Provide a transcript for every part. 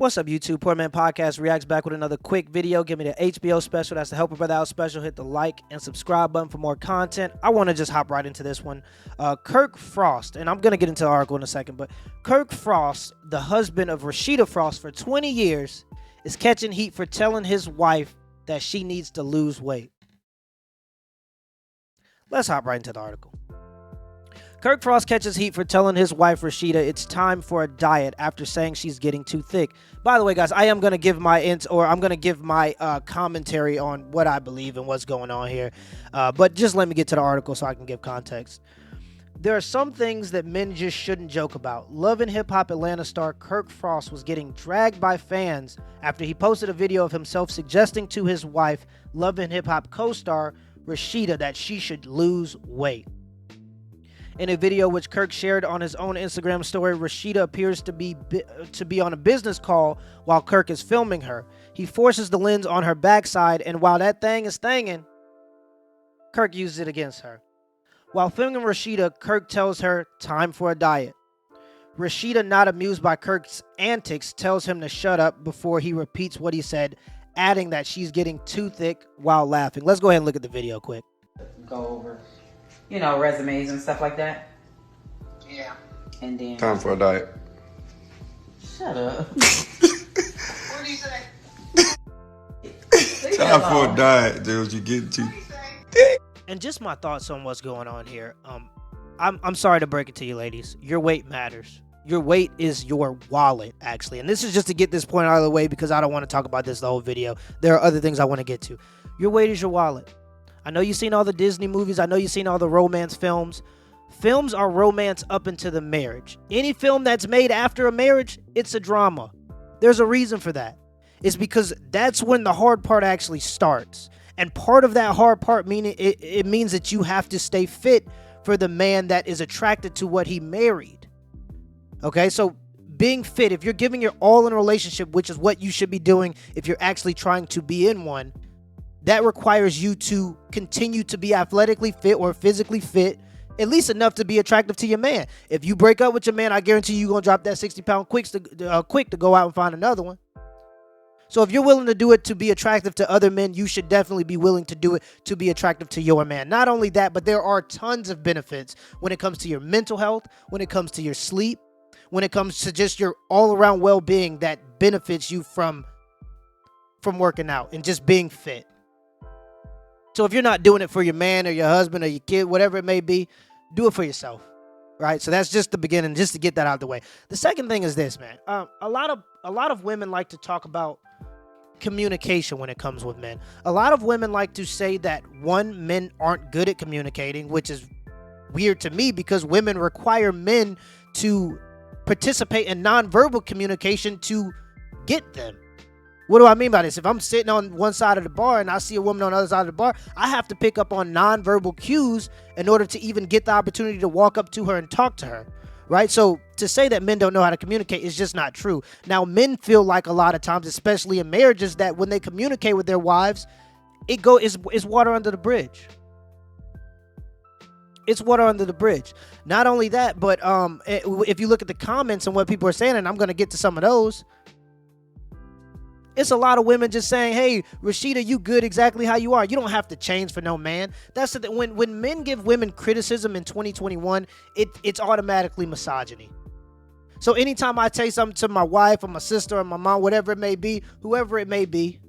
What's up, YouTube? Poor Man Podcast reacts back with another quick video. Give me the HBO special. That's the Help a Brother Out special. Hit the like and subscribe button for more content. I want to just hop right into this one. Kirk Frost, and I'm going to get into the article in a second, but Kirk Frost, the husband of Rashida Frost for 20 years, is catching heat for telling his wife that she needs to lose weight. Let's hop right into the article. Kirk Frost catches heat for telling his wife Rashida it's time for a diet after saying she's getting too thick. By the way, guys, I am going to give my commentary on what I believe and what's going on here. But just let me get to the article so I can give context. There are some things that men just shouldn't joke about. Love and Hip Hop Atlanta star Kirk Frost was getting dragged by fans after he posted a video of himself suggesting to his wife, Love and Hip Hop co-star Rashida, that she should lose weight. In a video which Kirk shared on his own Instagram story, Rashida appears to be on a business call while Kirk is filming her. He forces the lens on her backside, and while that thing is thangin', Kirk uses it against her. While filming Rashida, Kirk tells her, time for a diet. Rashida, not amused by Kirk's antics, tells him to shut up before he repeats what he said, adding that she's getting too thick while laughing. Let's go ahead and look at the video quick. Go over, resumes and stuff like that. Yeah. And then Time for a diet. shut up. What do you say? Time for a diet, dude. You getting too thick. And just my thoughts on what's going on here. I'm sorry to break it to you, ladies. Your weight matters. Your weight is your wallet, actually. And this is just to get this point out of the way because I don't want to talk about this the whole video. There are other things I want to get to. Your weight is your wallet. I know you've seen all the Disney movies. I know you've seen all the romance films. Films are romance up into the marriage. Any film that's made after a marriage, it's a drama. There's a reason for that. It's because that's when the hard part actually starts. And part of that hard part meaning it means that you have to stay fit for the man that is attracted to what he married. Okay, so being fit, if you're giving your all in a relationship, which is what you should be doing if you're actually trying to be in one, that requires you to continue to be athletically fit or physically fit, at least enough to be attractive to your man. If you break up with your man, I guarantee you're going to drop that 60-pound quick to go out and find another one. So if you're willing to do it to be attractive to other men, you should definitely be willing to do it to be attractive to your man. Not only that, but there are tons of benefits when it comes to your mental health, when it comes to your sleep, when it comes to just your all-around well-being that benefits you from working out and just being fit. So if you're not doing it for your man or your husband or your kid, whatever it may be, do it for yourself, right? So that's just the beginning, just to get that out of the way. The second thing is this, man. A lot of women like to talk about communication when it comes with men. A lot of women like to say that, one, men aren't good at communicating, which is weird to me because women require men to participate in nonverbal communication to get them. What do I mean by this? If I'm sitting on one side of the bar and I see a woman on the other side of the bar, I have to pick up on nonverbal cues in order to even get the opportunity to walk up to her and talk to her, right? So to say that men don't know how to communicate is just not true. Now, men feel like a lot of times, especially in marriages, that when they communicate with their wives, it's water under the bridge. It's water under the bridge. Not only that, but if you look at the comments and what people are saying, and I'm going to get to some of those, it's a lot of women just saying, hey, Rashida, you good exactly how you are. You don't have to change for no man. That's the when men give women criticism in 2021, it's automatically misogyny. So anytime I say something to my wife or my sister or my mom, whatever it may be, whoever it may be,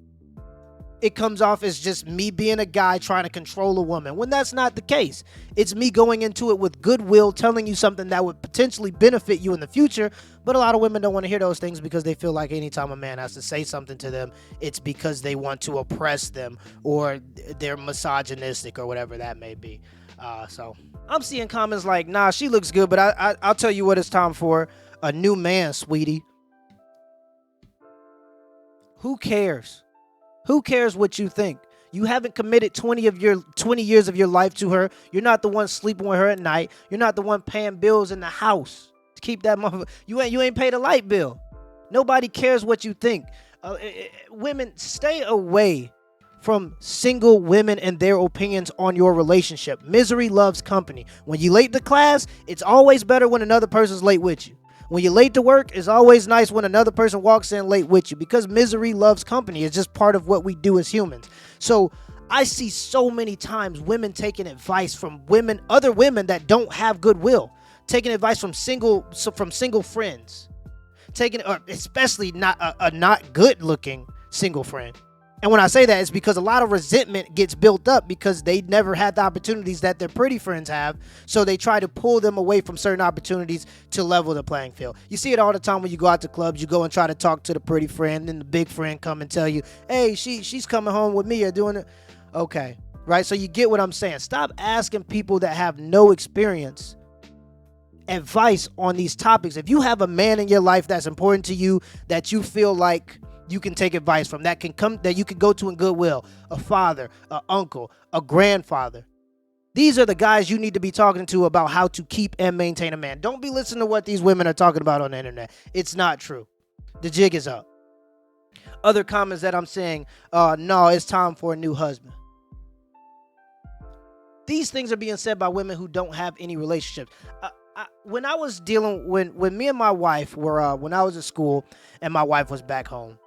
it comes off as just me being a guy trying to control a woman, when that's not the case. It's me going into it with goodwill, telling you something that would potentially benefit you in the future. But a lot of women don't want to hear those things because they feel like anytime a man has to say something to them, it's because they want to oppress them or they're misogynistic or whatever that may be. So I'm seeing comments like, nah, she looks good, but I'll tell you what it's time for. A new man, sweetie. Who cares? Who cares what you think? You haven't committed 20 years of your life to her. You're not the one sleeping with her at night. You're not the one paying bills in the house to keep that motherfucker. You ain't paid a light bill. Nobody cares what you think. Women, stay away from single women and their opinions on your relationship. Misery loves company. When you late to class, it's always better when another person's late with you. When you're late to work, it's always nice when another person walks in late with you, because misery loves company. It's just part of what we do as humans. So I see so many times women taking advice from other women that don't have goodwill, taking advice from single friends, or especially not a not good looking single friend. And when I say that, it's because a lot of resentment gets built up because they never had the opportunities that their pretty friends have. So they try to pull them away from certain opportunities to level the playing field. You see it all the time when you go out to clubs. You go and try to talk to the pretty friend, and the big friend come and tell you, hey, she's coming home with me or doing it. Okay, right? So you get what I'm saying. Stop asking people that have no experience advice on these topics. If you have a man in your life that's important to you, that you feel like you can take advice from, that you can go to in goodwill, a father, an uncle, a grandfather, these are the guys you need to be talking to about how to keep and maintain a man. Don't be listening to what these women are talking about on the internet. It's not true. The jig is up. Other comments that I'm seeing, no, it's time for a new husband. These things are being said by women who don't have any relationships. When I was when me and my wife were, when I was at school and my wife was back home,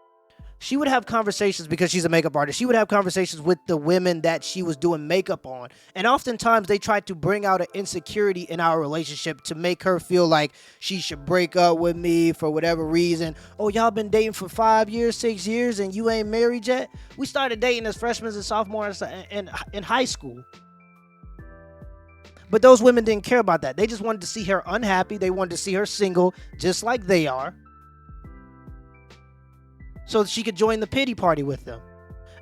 she would have conversations, because she's a makeup artist. She would have conversations with the women that she was doing makeup on. And oftentimes they tried to bring out an insecurity in our relationship to make her feel like she should break up with me for whatever reason. Oh, y'all been dating for 5 years, 6 years, and you ain't married yet? We started dating as freshmen and sophomores in high school. But those women didn't care about that. They just wanted to see her unhappy. They wanted to see her single, just like they are, so that she could join the pity party with them.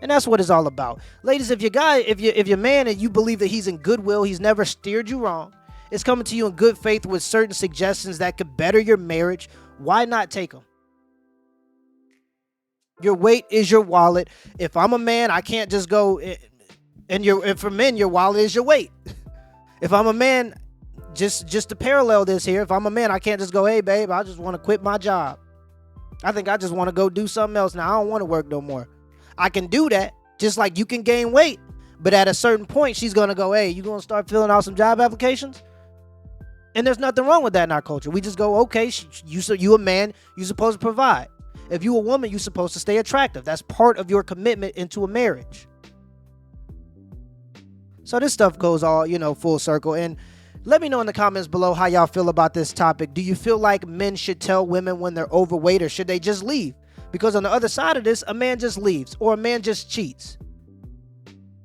And that's what it's all about. Ladies, if your man and you believe that he's in goodwill, he's never steered you wrong, is coming to you in good faith with certain suggestions that could better your marriage, why not take them? Your weight is your wallet. If I'm a man, I can't just go, and for men, your wallet is your weight. If I'm a man, just to parallel this here, if I'm a man, I can't just go, hey, babe, I just want to quit my job. I think I just want to go do something else now. I don't want to work no more. I can do that, just like you can gain weight. But at a certain point, she's going to go, hey, you going to start filling out some job applications? And there's nothing wrong with that in our culture. We just go, okay, you a man, you're supposed to provide. If you a woman, you're supposed to stay attractive. That's part of your commitment into a marriage. So this stuff goes all, full circle. And let me know in the comments below how y'all feel about this topic. Do you feel like men should tell women when they're overweight, or should they just leave? Because on the other side of this, a man just leaves, or a man just cheats.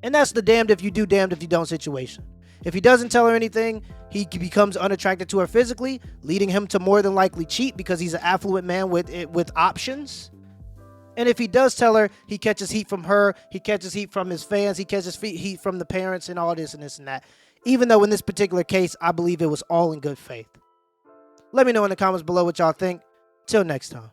And that's the damned if you do, damned if you don't situation. If he doesn't tell her anything, he becomes unattracted to her physically, leading him to more than likely cheat because he's an affluent man with options. And if he does tell her, he catches heat from her, he catches heat from his fans, he catches heat from the parents and all this and this and that. Even though in this particular case, I believe it was all in good faith. Let me know in the comments below what y'all think. Till next time.